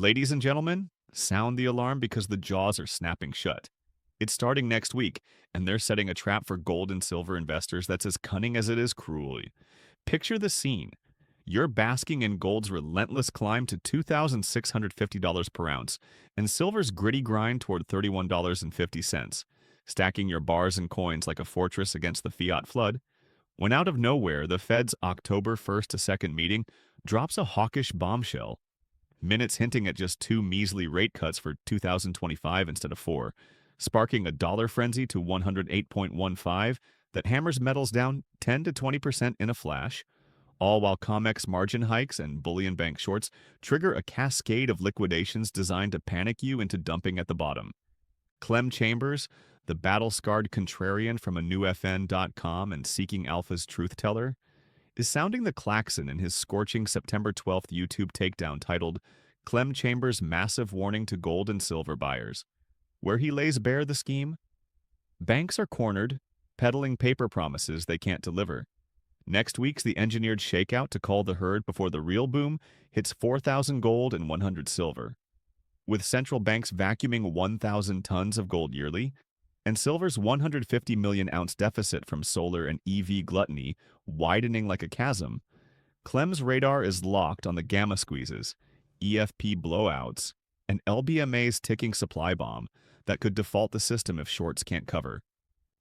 Ladies and gentlemen, sound the alarm because the jaws are snapping shut. It's starting next week, and they're setting a trap for gold and silver investors that's as cunning as it is cruel. Picture the scene. You're basking in gold's relentless climb to $2,650 per ounce, and silver's gritty grind toward $31.50, stacking your bars and coins like a fortress against the fiat flood, when out of nowhere, the Fed's October 1st to 2nd meeting drops a hawkish bombshell. Minutes hinting at just two measly rate cuts for 2025 instead of four, sparking a dollar frenzy to 108.15 that hammers metals down 10 to 20% in a flash, all while COMEX margin hikes and bullion bank shorts trigger a cascade of liquidations designed to panic you into dumping at the bottom. Clem Chambers, the battle-scarred contrarian from anewfn.com and Seeking Alpha's truth teller, is sounding the klaxon in his scorching September 12th YouTube takedown titled Clem Chambers' Massive Warning to Gold and Silver Buyers, where he lays bare the scheme. Banks are cornered, peddling paper promises they can't deliver. Next week's the engineered shakeout to call the herd before the real boom hits 4,000 gold and 100 silver. With central banks vacuuming 1,000 tons of gold yearly, and silver's 150 million ounce deficit from solar and EV gluttony widening like a chasm, Clem's radar is locked on the gamma squeezes, EFP blowouts, and LBMA's ticking supply bomb that could default the system if shorts can't cover.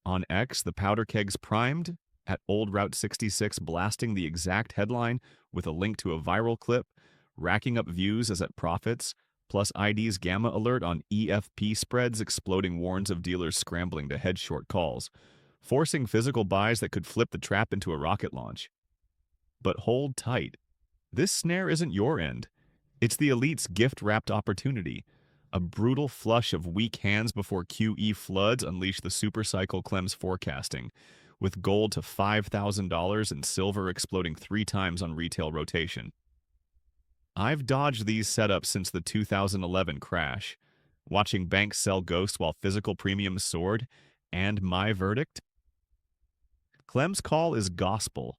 On X, the powder keg's primed, at Old Route 66 blasting the exact headline with a link to a viral clip, racking up views as it profits, plus ID's gamma alert on EFP spreads exploding warns of dealers scrambling to hedge short calls, forcing physical buys that could flip the trap into a rocket launch. But hold tight. This snare isn't your end. It's the elite's gift-wrapped opportunity. A brutal flush of weak hands before QE floods unleash the supercycle Clem's forecasting, with gold to $5,000 and silver exploding 3 times on retail rotation. I've dodged these setups since the 2011 crash, watching banks sell ghosts while physical premiums soared, and my verdict? Clem's call is gospel.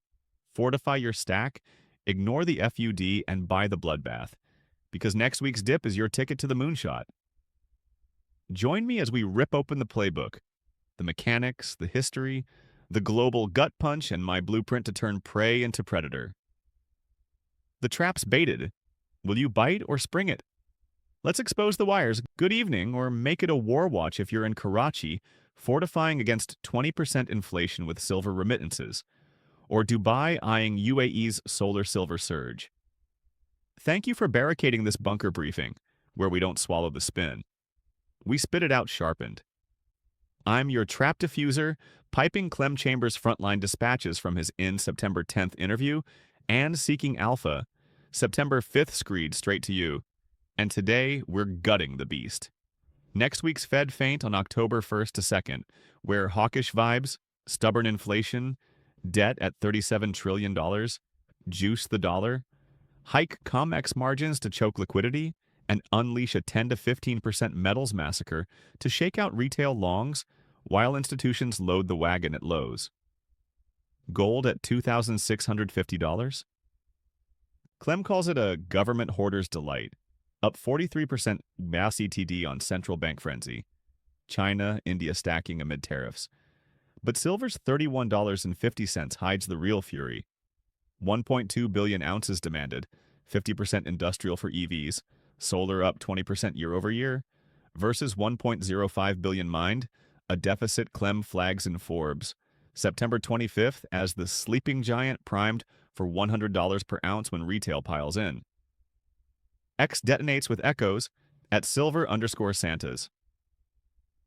Fortify your stack, ignore the FUD, and buy the bloodbath, because next week's dip is your ticket to the moonshot. Join me as we rip open the playbook, the mechanics, the history, the global gut punch, and my blueprint to turn prey into predator. The trap's baited. Will you bite or spring it? Let's expose the wires. Good evening, or make it a war watch if you're in Karachi, fortifying against 20% inflation with silver remittances, or Dubai eyeing UAE's solar silver surge. Thank you for barricading this bunker briefing, where we don't swallow the spin. We spit it out sharpened. I'm your trap diffuser, piping Clem Chambers' frontline dispatches from his September 10th interview, and Seeking Alpha, September 5th screed straight to you. And today, we're gutting the beast. Next week's Fed feint on October 1st to 2nd, where hawkish vibes, stubborn inflation, debt at $37 trillion, juice the dollar, hike COMEX margins to choke liquidity, and unleash a 10 to 15% metals massacre to shake out retail longs while institutions load the wagon at lows. Gold at $2,650? Clem calls it a government hoarder's delight, up 43% mass ETD on central bank frenzy. China, India stacking amid tariffs. But silver's $31.50 hides the real fury. 1.2 billion ounces demanded, 50% industrial for EVs, solar up 20% year over year, versus 1.05 billion mined, a deficit Clem flags in Forbes, September 25th as the sleeping giant primed for $100 per ounce when retail piles in. X detonates with echoes at silver_Santas.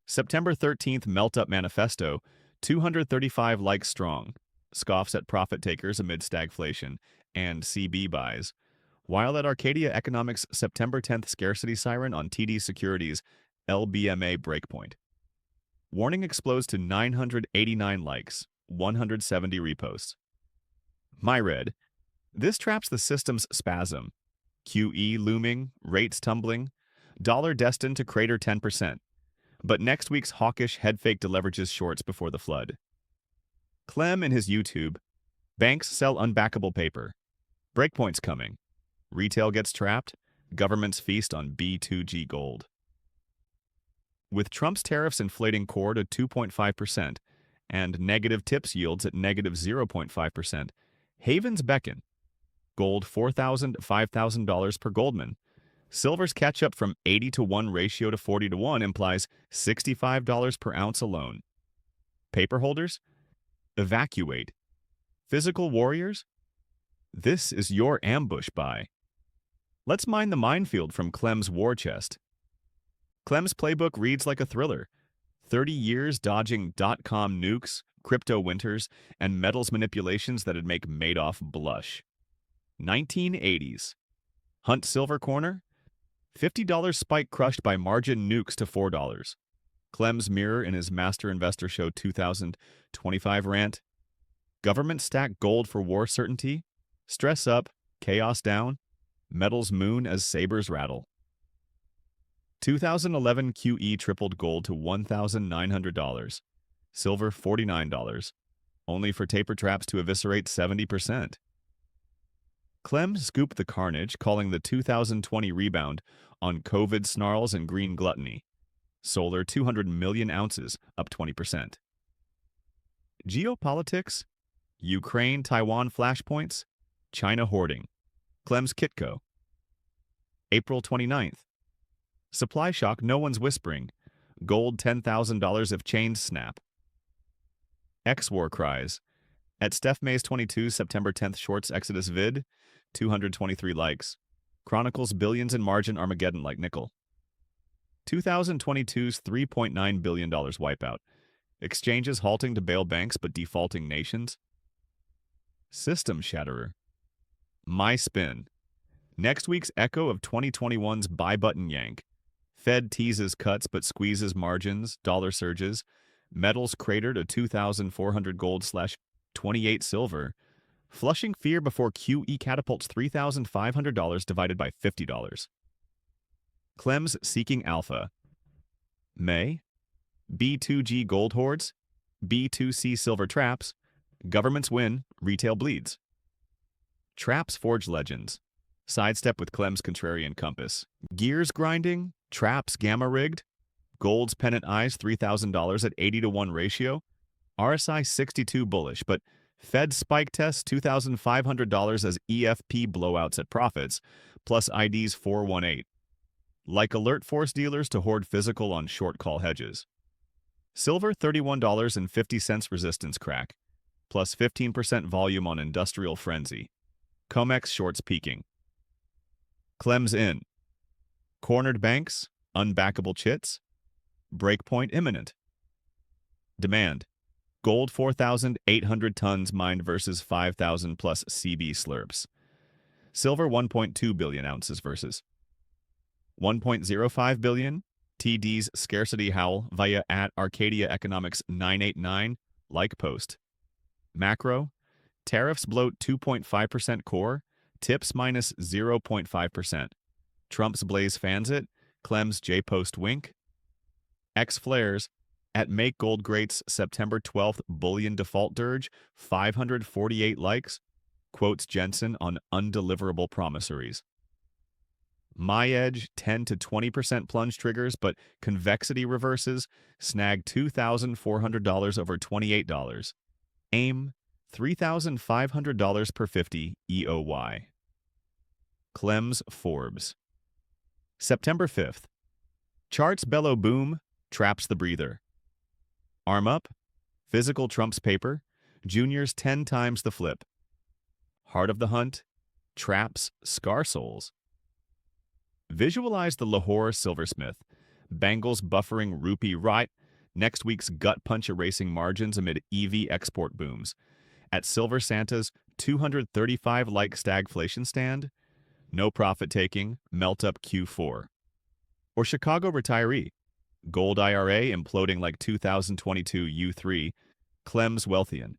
September 13th melt-up manifesto, 235 likes strong, scoffs at profit takers amid stagflation and CB buys, while at Arcadia Economics' September 10th scarcity siren on TD Securities' LBMA breakpoint. Warning explodes to 989 likes, 170 reposts. My red. This traps the system's spasm. QE looming, rates tumbling, dollar destined to crater 10%. But next week's hawkish head-fake deleverages shorts before the flood. Clem in his YouTube. Banks sell unbackable paper. Breakpoint's coming. Retail gets trapped. Governments feast on B2G gold. With Trump's tariffs inflating core to 2.5% and negative tips yields at negative 0.5%, havens beckon. Gold $4,000 $5,000 per Goldman. Silver's catch-up from 80-to-1 ratio to 40-to-1 implies $65 per ounce alone. Paper holders? Evacuate. Physical warriors? This is your ambush buy. Let's mine the minefield from Clem's war chest. Clem's playbook reads like a thriller. 30 years dodging dot-com nukes, crypto winters, and metals manipulations that'd make Madoff blush. 1980s. Hunt Silver Corner? $50 spike crushed by margin nukes to $4. Clem's mirror in his Master Investor Show 2025 rant. Government stack gold for war certainty? Stress up, chaos down. Metals moon as sabers rattle. 2011 QE tripled gold to $1,900. Silver $49. Only for taper traps to eviscerate 70%. Clem scooped the carnage, calling the 2020 rebound on COVID snarls and green gluttony. Solar 200 million ounces, up 20%. Geopolitics? Ukraine-Taiwan flashpoints? China hoarding. Clem's Kitco. April 29th. Supply shock no one's whispering. Gold $10,000 if chains snap. X-War cries. At Steph May's 22 September 10th Shorts Exodus vid, 223 likes. Chronicles billions in margin Armageddon like nickel. 2022's $3.9 billion wipeout. Exchanges halting to bail banks but defaulting nations. System shatterer. My spin. Next week's echo of 2021's buy button yank. Fed teases cuts but squeezes margins, dollar surges. Metals crater to 2,400 gold / 28 silver. Flushing fear before QE catapults $3,500 divided by $50. Clem's seeking alpha. May. B2G gold hoards. B2C silver traps. Governments win, retail bleeds. Traps forge legends. Sidestep with Clem's contrarian compass. Gears grinding. Traps gamma rigged. Gold's pennant eyes $3,000 at 80-to-1 ratio. RSI 62 bullish, but Fed spike test $2,500 as EFP blowouts at profits, plus IDs 418. Like alert force dealers to hoard physical on short call hedges. Silver $31.50 resistance crack, plus 15% volume on industrial frenzy. COMEX shorts peaking. Clem's in. Cornered banks, unbackable chits. Breakpoint imminent. Demand. Gold 4,800 tons mined versus 5,000 plus CB slurps. Silver 1.2 billion ounces versus 1.05 billion. TD's scarcity howl via at Arcadia Economics 989 like post. Macro. Tariffs bloat 2.5% core. Tips minus 0.5%. Trump's Blaze fans it. Clem's J-post wink. X flares. At Make Gold Greats September 12th bullion default dirge, 548 likes. Quotes Jensen on undeliverable promissories. My Edge 10 to 20% plunge triggers, but convexity reverses. Snag $2,400 over $28. AIM $3,500 per 50 EOY. Clem's Forbes. September 5th. Charts bellow boom, traps the breather. Arm up. Physical trumps paper. Juniors 10 times the flip. Heart of the hunt. Traps scar souls. Visualize the Lahore silversmith. Bangles buffering rupee right. Next week's gut punch erasing margins amid EV export booms. At Silver Santa's 235 like stagflation stand. No profit taking. Melt up Q4. Or Chicago retiree. Gold IRA imploding like 2022 U3, Clem's Wealthian.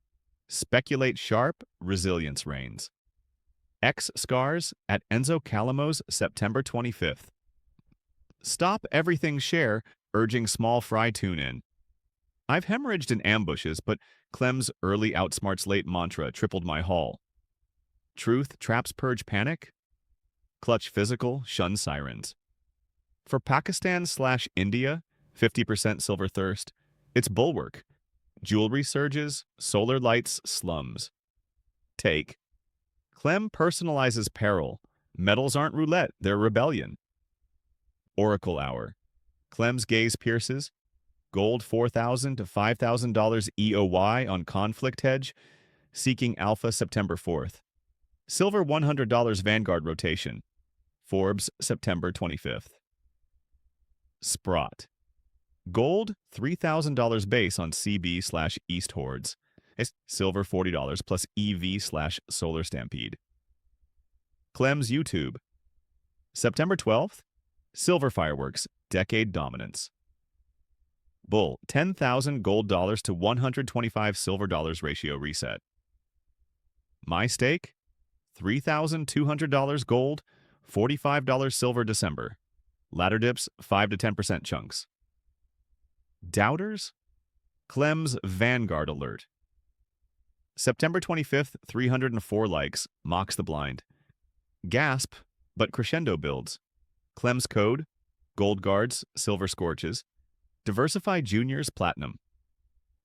Speculate sharp, resilience reigns. X scars at Enzo Calamo's September 25th. Stop everything share, urging small fry tune in. I've hemorrhaged in ambushes, but Clem's early outsmarts late mantra tripled my haul. Truth traps purge panic? Clutch physical, shun sirens. For Pakistan/India, 50% silver thirst, it's bulwark. Jewelry surges, solar lights, slums. Take. Clem personalizes peril. Metals aren't roulette, they're rebellion. Oracle hour. Clem's gaze pierces. Gold $4,000 to $5,000 EOY on conflict hedge. Seeking alpha September 4th. Silver $100 Vanguard rotation. Forbes September 25th. Sprott. Gold $3,000 base on CB/East Hordes. Silver $40 plus EV/Solar Stampede. Clem's YouTube. September 12th. Silver fireworks, decade dominance. Bull, 10,000 gold dollars to 125 silver dollars ratio reset. My stake, $3,200 gold, $45 silver December. Ladder dips, 5 to 10% chunks. Doubters? Clem's Vanguard alert. September 25th, 304 likes, mocks the blind. Gasp, but crescendo builds. Clem's code, gold guards, silver scorches. Diversify juniors, platinum.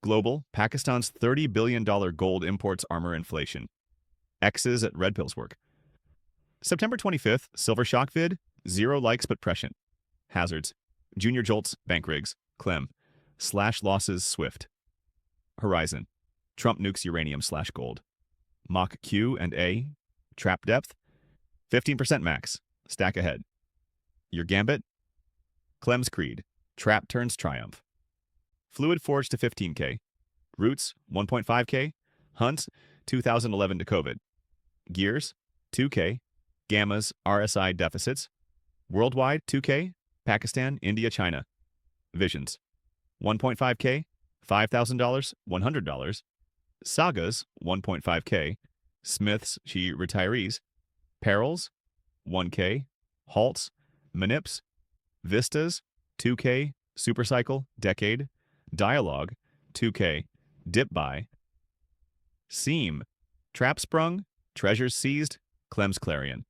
Global, Pakistan's $30 billion gold imports armor inflation. X's at Red Pills work. September 25th, silver shock vid, 0 likes but prescient. Hazards, junior jolts, bank rigs, Clem. Slash losses, swift. Horizon, Trump nukes uranium/gold. Mock Q and A, trap depth, 15% max, stack ahead. Your gambit? Clem's creed, trap turns triumph. Fluid forge to 15K. Roots, 1.5K. Hunts, 2011 to COVID. Gears, 2K. Gammas, RSI deficits. Worldwide, 2K. Pakistan, India, China. Visions, 1.5K. $5,000, $100. Sagas, 1.5K. Smiths, Chi retirees. Perils, 1K. Halts, Manips. Vistas, 2K. Supercycle, decade. Dialogue, 2K. Dip buy. Seam, trap sprung, treasures seized, Clem's Clarion.